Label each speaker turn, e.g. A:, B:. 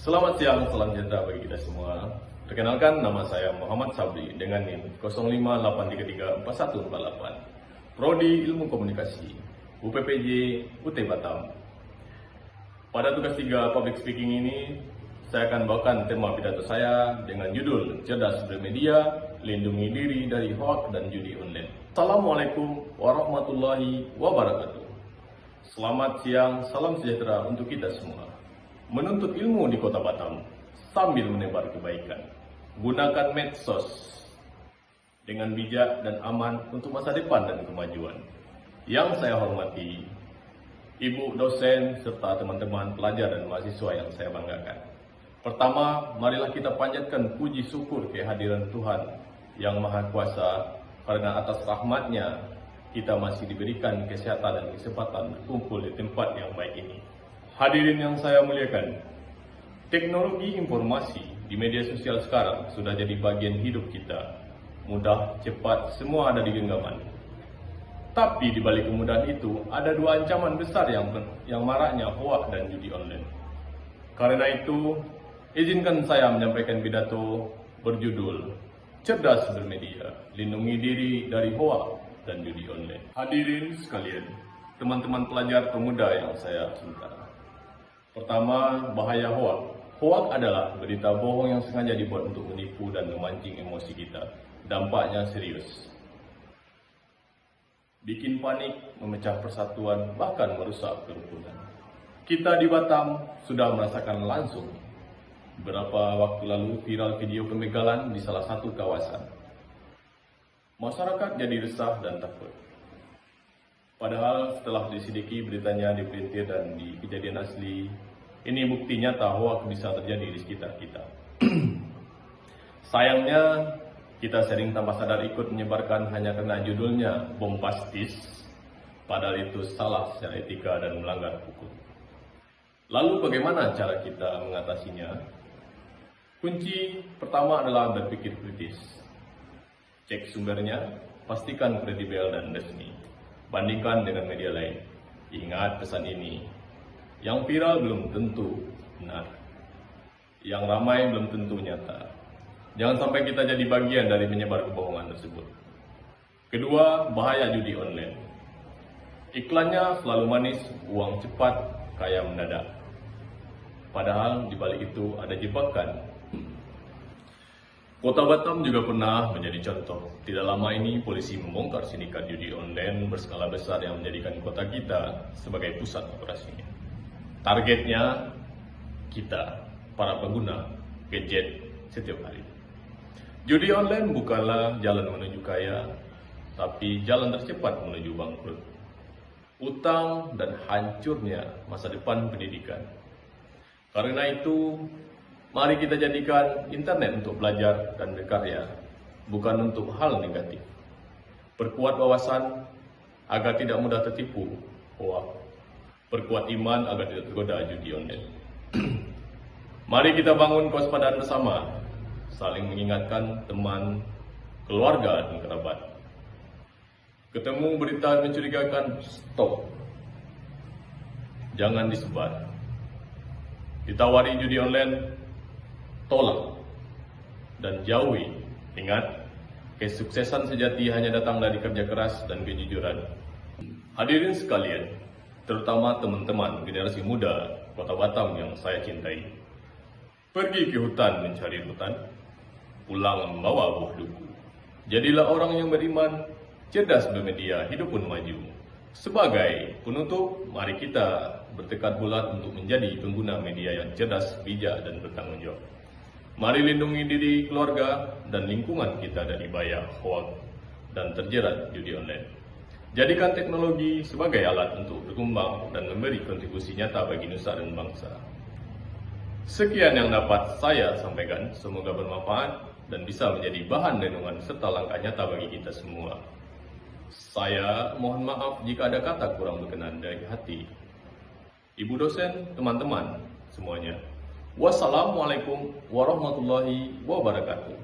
A: Selamat siang, salam sejahtera bagi kita semua. Perkenalkan, nama saya Muhammad Sabri dengan NIM 0583344148. Prodi Ilmu Komunikasi, UPPJ UT Batam. Pada tugas 3 public speaking ini, saya akan bawakan tema pidato saya dengan judul Cerdas Bermedia, Lindungi Diri dari Hoax dan Judi Online. Assalamualaikum warahmatullahi wabarakatuh. Selamat siang, salam sejahtera untuk kita semua. Menuntut ilmu di Kota Batam sambil menebar kebaikan. Gunakan medsos dengan bijak dan aman untuk masa depan dan kemajuan. Yang saya hormati, Ibu dosen serta teman-teman pelajar dan mahasiswa yang saya banggakan. Pertama, marilah kita panjatkan puji syukur kehadiran Tuhan yang Maha Kuasa, karena atas rahmat-Nya kita masih diberikan kesehatan dan kesempatan berkumpul di tempat yang baik ini. Hadirin yang saya muliakan, teknologi informasi di media sosial sekarang sudah jadi bagian hidup kita. Mudah, cepat, semua ada di genggaman. Tapi di balik kemudahan itu, ada dua ancaman besar yang maraknya hoax dan judi online. Karena itu, izinkan saya menyampaikan pidato berjudul Cerdas Bermedia, Lindungi Diri dari Hoax dan Judi Online. Hadirin sekalian, teman-teman pelajar pemuda yang saya cinta. Pertama, bahaya hoax. Hoax adalah berita bohong yang sengaja dibuat untuk menipu dan memancing emosi kita. Dampaknya serius. Bikin panik, memecah persatuan, bahkan merusak kerukunan. Kita di Batam sudah merasakan langsung. Beberapa waktu lalu viral video pembegalan di salah satu kawasan. Masyarakat jadi resah dan takut. Padahal setelah diselidiki beritanya dipelintir dan di kejadian asli, ini bukti nyata hoax bisa terjadi di sekitar kita. Sayangnya, kita sering tanpa sadar ikut menyebarkan hanya karena judulnya bombastis, padahal itu salah secara etika dan melanggar hukum. Lalu bagaimana cara kita mengatasinya? Kunci pertama adalah berpikir kritis. Cek sumbernya, pastikan kredibel dan resmi. Bandingkan dengan media lain. Ingat pesan ini. Yang viral belum tentu benar. Yang ramai belum tentu nyata. Jangan sampai kita jadi bagian dari menyebar kebohongan tersebut. Kedua, bahaya judi online. Iklannya selalu manis, uang cepat, kaya mendadak. Padahal di balik itu ada jebakan. Kota Batam juga pernah menjadi contoh. Tidak lama ini polisi membongkar sindikat judi online berskala besar yang menjadikan kota kita sebagai pusat operasinya. Targetnya kita, para pengguna gadget setiap hari. Judi online bukanlah jalan menuju kaya, tapi jalan tercepat menuju bangkrut. Utang dan hancurnya masa depan pendidikan. Karena itu, mari kita jadikan internet untuk belajar dan berkarya, bukan untuk hal negatif. Perkuat wawasan agar tidak mudah tertipu hoax. Perkuat iman agar tidak tergoda judi online. Mari kita bangun kewaspadaan bersama, saling mengingatkan teman, keluarga, dan kerabat. Ketemu berita mencurigakan, stop. Jangan disebar. Ditawari judi online, tolak dan jauhi. Ingat, kesuksesan sejati hanya datang dari kerja keras dan kejujuran. Hadirin sekalian, terutama teman-teman generasi muda Kota Batam yang saya cintai. Pergi ke hutan mencari hutan, pulang membawa buah duku. Jadilah orang yang beriman, cerdas bermedia, hidup pun maju. Sebagai penutup, mari kita bertekad bulat untuk menjadi pengguna media yang cerdas, bijak, dan bertanggung jawab. Mari lindungi diri, keluarga, dan lingkungan kita dari bahaya hoax dan terjerat judi online. Jadikan teknologi sebagai alat untuk berkembang dan memberi kontribusi nyata bagi nusa dan bangsa. Sekian yang dapat saya sampaikan, semoga bermanfaat dan bisa menjadi bahan renungan serta langkah nyata bagi kita semua. Saya mohon maaf jika ada kata kurang berkenan dari hati. Ibu dosen, teman-teman semuanya. Wassalamualaikum warahmatullahi wabarakatuh.